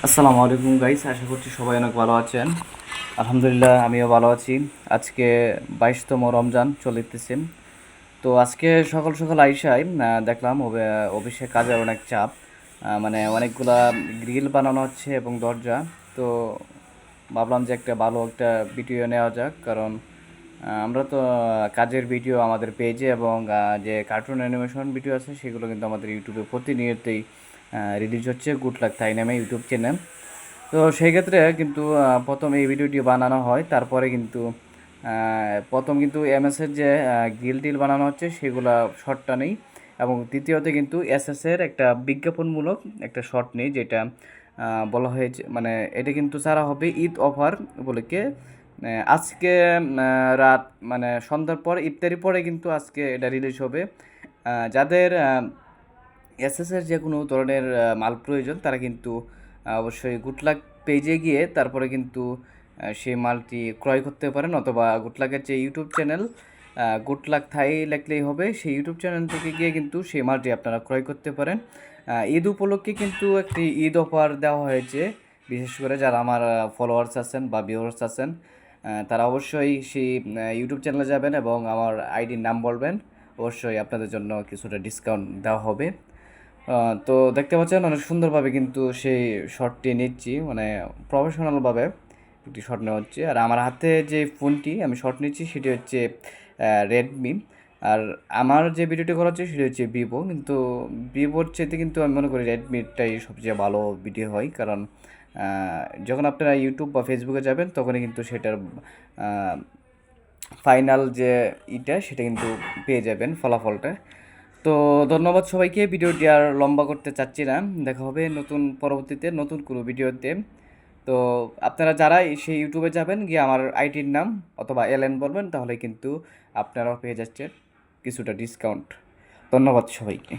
আসসালামু আলাইকুম গাইস, আশা করছি সবাই অনেক ভালো আছেন। আলহামদুলিল্লাহ আমিও ভালো আছি। আজকে 22তম রমজান চলিতেছে। তো আজকে সকাল সকাল আইসাই দেখলাম অফিসে কাজের অনেক চাপ। মানে অনেকগুলা গ্রিল বানানো হচ্ছে এবং দরজা। তো ভাবলাম যে একটা ভালো একটা ভিডিও নেওয়া যাক, কারণ আমরা তো কাজের ভিডিও আমাদের পেজে এবং যে কার্টুন অ্যানিমেশন ভিডিও আছে সেগুলো কিন্তু আমাদের ইউটিউবে প্রতিনিয়তই রিলিজ হচ্ছে। গুড লাক থাই নামে ইউটিউব চ্যানেল। তো সেই ক্ষেত্রে কিন্তু প্রথম এই ভিডিওটি বানানো হয়, তারপরে কিন্তু প্রথম কিন্তু এমএসের যে গ্রিল টিল বানানো হচ্ছে সেগুলা শর্টটা নেই, এবং দ্বিতীয়তে কিন্তু এসএসের একটা বিজ্ঞাপনমূলক একটা শর্ট নেই, যেটা বলা হয়েছে মানে এটা কিন্তু ছাড়া হবে ঈদ অফার বলে আজকে রাত মানে সন্ধ্যার পর ইফতারি পরে কিন্তু আজকে এটা রিলিজ হবে। যাদের এসএসের যে কোনো ধরনের মাল প্রয়োজন তারা কিন্তু অবশ্যই গুডলাক পেজে গিয়ে তারপরে কিন্তু সেই মালটি ক্রয় করতে পারেন, অথবা গুডলাকের যে ইউটিউব চ্যানেল গুডলাক থাই লিখলেই হবে, সেই ইউটিউব চ্যানেল থেকে গিয়ে কিন্তু সেই মালটি আপনারা ক্রয় করতে পারেন। ঈদ উপলক্ষে কিন্তু একটি ঈদ অফার দেওয়া হয়েছে, বিশেষ করে যারা আমার ফলোয়ার্স আছেন বা ভিউয়ার্স আছেন তারা অবশ্যই সেই ইউটিউব চ্যানেলে যাবেন এবং আমার আইডির নাম বলবেন। অবশ্যই আপনাদের জন্য কিছুটা ডিসকাউন্ট দেওয়া হবে। তো দেখতে পাচ্ছেন অনেক সুন্দরভাবে কিন্তু সেই শটটি নিচ্ছি, মানে প্রফেশনালভাবে একটি শট নেওয়া হচ্ছে। আর আমার হাতে যে ফোনটি আমি শট নিচ্ছি সেটি হচ্ছে রেডমি। আর আমার যে ভিডিওটি করা হচ্ছে সেটি হচ্ছে ভিভো, কিন্তু ভিভোর চাইতে কিন্তু আমি মনে করি রেডমিটাই সবচেয়ে ভালো ভিডিও হয়, কারণ যখন আপনারা ইউটিউব বা ফেসবুকে যাবেন তখনই কিন্তু সেটার ফাইনাল যে সেটা কিন্তু পেয়ে যাবেন ফলাফলটা। তো ধন্যবাদ সবাইকে, ভিডিওটি আর লম্বা করতে চাচ্ছি না। দেখা হবে নতুন পরবর্তীতে নতুন কোনো ভিডিওতে। তো আপনারা যারা সেই ইউটিউবে যাবেন গিয়ে আমার আইটির নাম অথবা এলএন বলবেন, তাহলে কিন্তু আপনারাও পেয়ে যাচ্ছেন কিছুটা ডিসকাউন্ট। ধন্যবাদ সবাইকে।